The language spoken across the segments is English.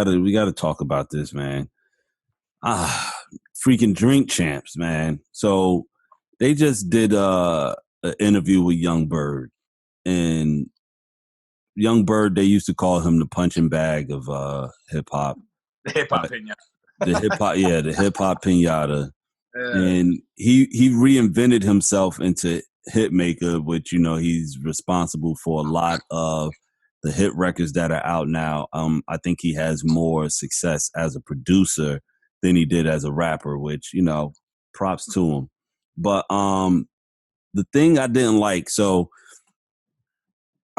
We gotta talk about this, man. Freaking Drink Champs, man. So they just did an interview with Young Berg, and Young Berg, they used to call him the punching bag of hip hop. The hip hop pinata. The hip hop pinata. Yeah. And he reinvented himself into HitMaka, which he's responsible for a lot of the hit records that are out now. I think he has more success as a producer than he did as a rapper, which props to him. But the thing I didn't like, so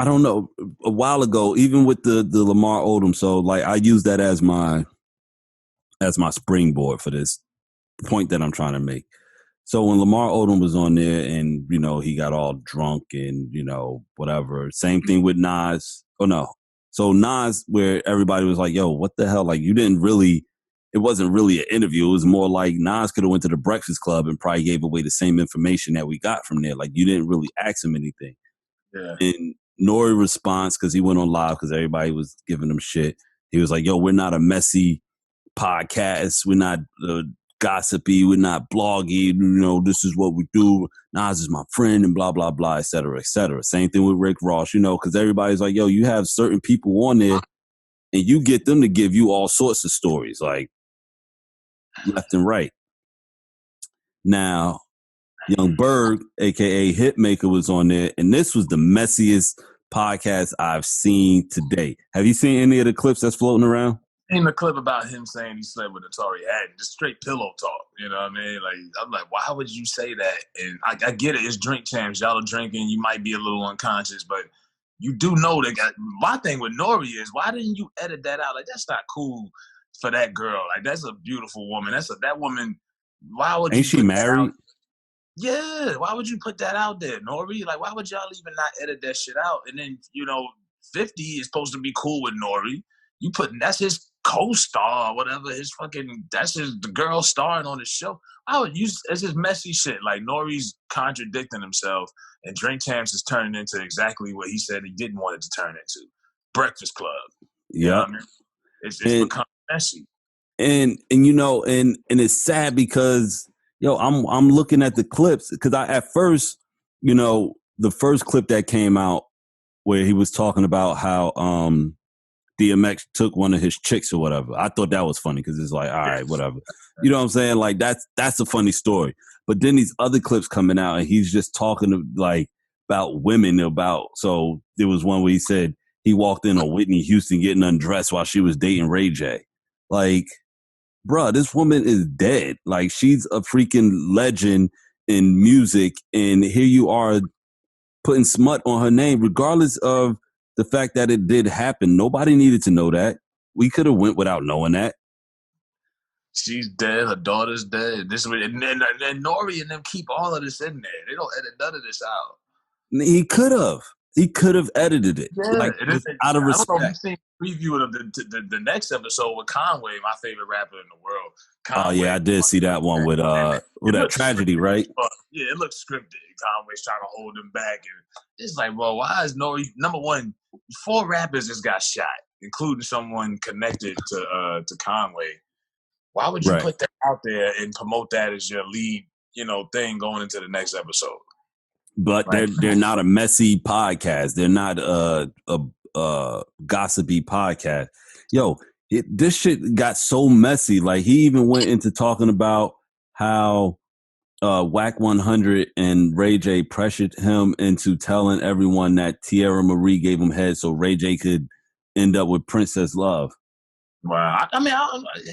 I don't know, a while ago, even with the Lamar Odom, so like I use that as my springboard for this point that I'm trying to make. So when Lamar Odom was on there and, he got all drunk and, whatever, same thing with Nas. Oh, no. So Nas, where everybody was like, yo, what the hell? Like, it wasn't really an interview. It was more like Nas could have went to the Breakfast Club and probably gave away the same information that we got from there. Like, you didn't really ask him anything. Yeah. And Nori response, because he went on live because everybody was giving him shit. He was like, yo, we're not a messy podcast. We're not gossipy. We're not bloggy. This is what we do. Nas is my friend and blah, blah, blah, et cetera, et cetera. Same thing with Rick Ross, because everybody's like, yo, you have certain people on there and you get them to give you all sorts of stories, like left and right. Now, Yung Berg, a.k.a. HitMaka, was on there, and this was the messiest podcast I've seen today. Have you seen any of the clips that's floating around? Seen the clip about him saying he slept with Atari Haddon, just straight pillow talk. You know what I mean? Like, I'm like, why would you say that? And I get it. It's Drink Champs. Y'all are drinking. You might be a little unconscious, but you do know that. My thing with Nori is, why didn't you edit that out? Like, that's not cool for that girl. Like, that's a beautiful woman. That woman. Why would Ain't she married? Yeah. Why would you put that out there, Nori? Like, why would y'all even not edit that shit out? And then 50 is supposed to be cool with Nori. You that's his co-star or whatever, that's the girl starring on the show. It's just messy shit. Like, Nori's contradicting himself, and Drink Champs is turning into exactly what he said he didn't want it to turn into. Breakfast Club. Yeah. It's become messy. And it's sad because I'm looking at the clips because at first, the first clip that came out where he was talking about how DMX took one of his chicks or whatever. I thought that was funny because it's like, all right, whatever. You know what I'm saying? Like, that's a funny story. But then these other clips coming out and he's just talking about women, so there was one where he said he walked in on Whitney Houston getting undressed while she was dating Ray J. Like, bruh, this woman is dead. Like, she's a freaking legend in music, and here you are putting smut on her name, regardless of the fact that it did happen. Nobody needed to know that. We could have went without knowing that. She's dead. Her daughter's dead. And Nori and them keep all of this in there. They don't edit none of this out. He could have. He could have edited it. Yeah, out of respect. I don't know if you've seen a preview of the next episode with Conway, my favorite rapper in the world. Conway, yeah, I did see that one with that tragedy, right? Yeah, it looks scripted. Conway's trying to hold him back, and it's like, well, why is Nori? Number one, 4 rappers just got shot, including someone connected to Conway. Why would you put that out there and promote that as your lead, thing going into the next episode? But they're not a messy podcast. They're not a gossipy podcast. Yo, this shit got so messy. Like, he even went into talking about how Whack 100 and Ray J pressured him into telling everyone that Tierra Marie gave him head so Ray J could end up with Princess Love. Wow. I mean,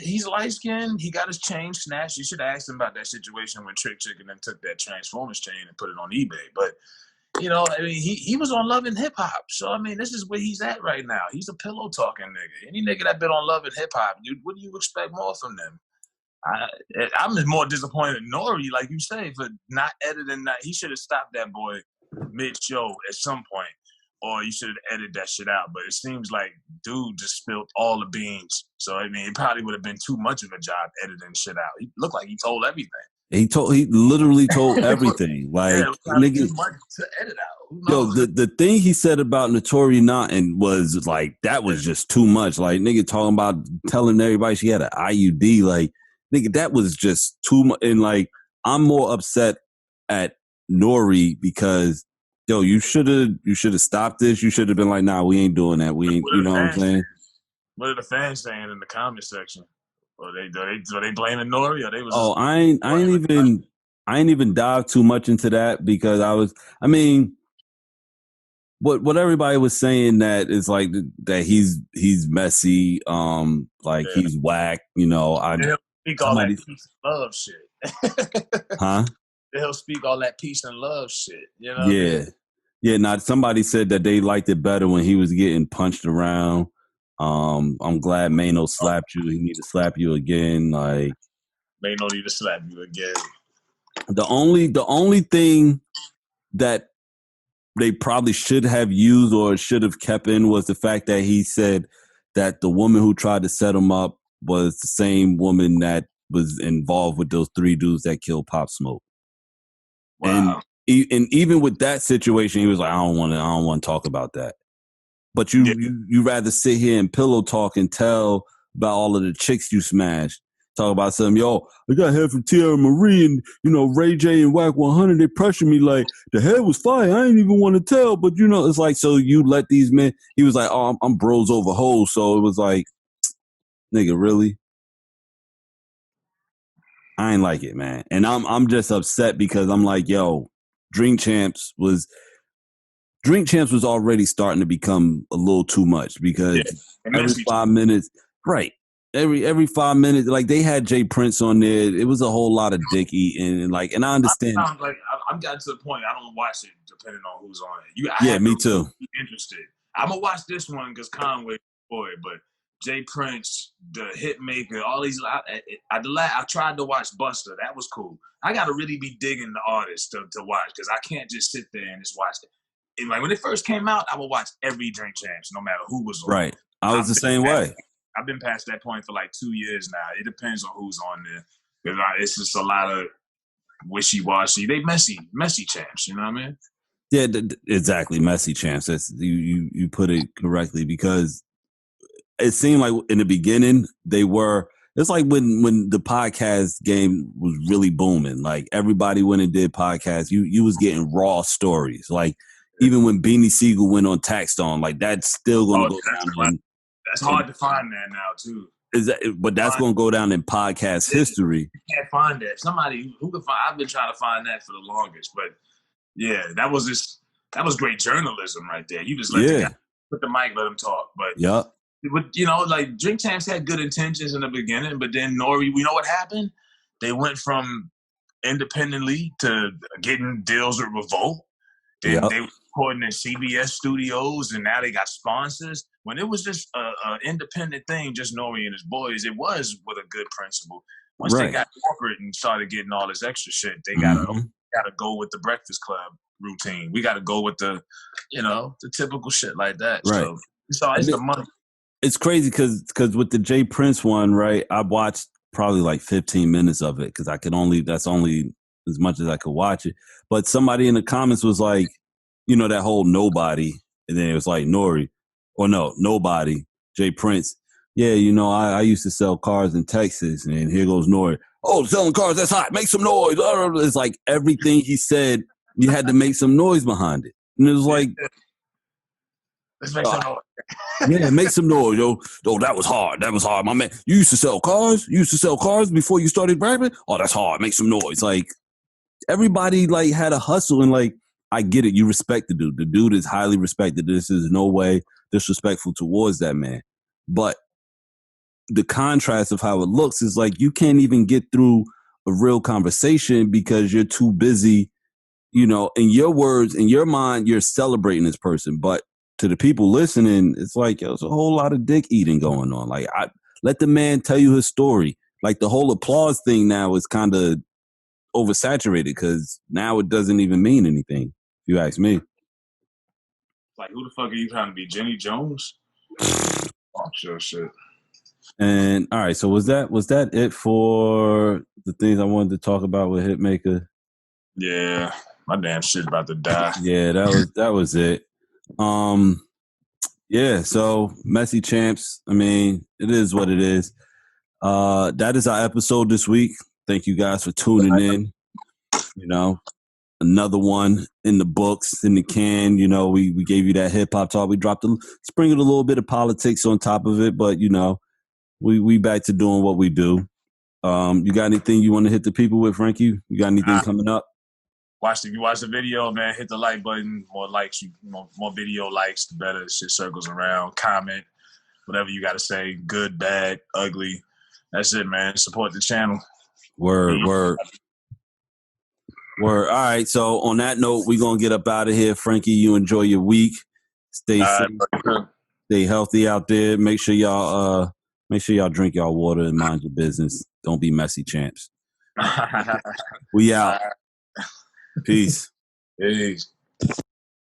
he's light-skinned. He got his chain snatched. You should have asked him about that situation when Trick Chicken then took that Transformers chain and put it on eBay. But, I mean, he was on Love and Hip Hop. So, I mean, this is where he's at right now. He's a pillow-talking nigga. Any nigga that been on Love and Hip Hop, what do you expect more from them? I'm just more disappointed in Nori, like you say, for not editing that. He should have stopped that boy mid-show at some point. Or you should have edited that shit out. But it seems like dude just spilled all the beans. So, I mean, it probably would have been too much of a job editing shit out. He looked like he told everything. He literally told everything. Yeah, Like it was probably nigga, too much to edit out. Who yo, knows? the thing he said about Notori Naughton was like that was just too much. Like nigga talking about telling everybody she had an IUD. Like nigga, that was just too much. And like I'm more upset at Nori because yo, you should have stopped this. You should have been like, nah, we ain't doing that. We ain't. What You are the know what I'm fans saying? saying? What are the fans saying in the comment section? Are they blaming Nori, or they was Oh, just I ain't even dive too much into that because I mean, what everybody was saying that is like that he's messy, like yeah. he's whack, you know. They'll speak all that Somebody, peace and love shit. huh? They'll speak all that peace and love shit. You know what I mean? Yeah. Yeah, not somebody said that they liked it better when he was getting punched around. I'm glad Mano Oh, slapped you. He need to slap you again. Like they no need to slap you again. the only thing that they probably should have used or should have kept in was the fact that he said that the woman who tried to set him up was the same woman that was involved with those three dudes that killed Pop Smoke. And Wow. and even with that situation, he was like, I don't want to talk about that. But Yeah. you rather sit here and pillow talk and tell about all of the chicks you smashed. Talk about something, yo, I got head from Tierra Marie and, Ray J and Whack 100, they pressured me like, the head was fire. I didn't even want to tell. But, it's like, so you let these men, he was like, oh, I'm bros over hoes. So it was like, nigga, really? I ain't like it, man. And I'm just upset because I'm like, yo, Drink Champs was already starting to become a little too much Yeah. because They every miss each 5 minutes, right? Every 5 minutes, like they had Jay Prince on there. It was a whole lot of dick eating, and I understand. I've gotten to the point I don't watch it depending on who's on it. I Yeah, have me to too. be interested. I'm gonna watch this one because Conway boy, but Jay Prince, the Hitmaker, all these. I tried to watch Buster. That was cool. I got to really be digging the artist to watch because I can't just sit there and just watch it. And like when it first came out, I would watch every Drink Champs, no matter who was on. Right, I was I've the been same way. I've been past that point for like 2 years now. It depends on who's on there. It's just a lot of wishy-washy. They messy champs. You know what I mean? Yeah, exactly. Messy chance. That's you put it correctly because it seemed like in the beginning they were. It's like when the podcast game was really booming. Like everybody went and did podcasts. You was getting raw stories. Like even when Beanie Siegel went on Taxstone, like that's still going to Oh, go that's down that's in hard to find that now too. but that's going to go down in podcast You history. can't find that. Somebody who can find. I've been trying to find that for the longest, but yeah, that was great journalism right there. You just let the guy Yeah. put the mic, let him talk. But Yep. like Drink Champs had good intentions in the beginning, but then Nori, we know what happened. They went from independently to getting deals with Revolt. Then Yep. they were recording in CBS studios, and now they got sponsors. When it was just an independent thing, just Nori and his boys, it was with a good principle. Once they Right. got corporate and started getting all this extra shit, they gotta go with the Breakfast Club routine. We gotta go with the typical shit like that. Right. So it's the money. It's crazy because with the Jay Prince one, right? I watched probably like 15 minutes of it because that's only as much as I could watch it. But somebody in the comments was like, that whole nobody, and then it was like Nori, or no, nobody, Jay Prince. Yeah, I used to sell cars in Texas, and here goes Nori. Oh, selling cars, that's hot. Make some noise. It's like everything he said, you had to make some noise behind it, and it was like, let's make some noise. yeah, make some noise, yo. Oh, that was hard. That was hard, my man. You used to sell cars? You used to sell cars before you started rapping? Oh, that's hard. Make some noise. Like, everybody, like, had a hustle, and, like, I get it. You respect the dude. The dude is highly respected. This is no way disrespectful towards that man. But the contrast of how it looks is like you can't even get through a real conversation because you're too busy, in your words, in your mind, you're celebrating this person. But to the people listening, it's like, there's a whole lot of dick eating going on. Like, let the man tell you his story. Like, the whole applause thing now is kind of oversaturated because now it doesn't even mean anything, if you ask me. Like, who the fuck are you trying to be, Jenny Jones? Oh, sure shit. And all right, so was that it for the things I wanted to talk about with HitMaka. Yeah, my damn shit about to die. Yeah, that was it. Yeah, so messy champs. I mean, it is what it is. That is our episode this week. Thank you guys for tuning in. You know, another one in the books, in the can. You know, we gave you that hip hop talk. We sprinkled a little bit of politics on top of it, but you know, we back to doing what we do. You got anything you want to hit the people with, Frankie? You got anything coming up? You watch the video, man. Hit the like button. More likes, more video likes, the better. Shit circles around. Comment, whatever you got to say. Good, bad, ugly. That's it, man. Support the channel. Word. All right. So on that note, we're gonna get up out of here. Frankie, you enjoy your week. Stay safe. Stay healthy out there. Make sure y'all drink y'all water and mind your business. Don't be messy champs. We out. Peace. Peace.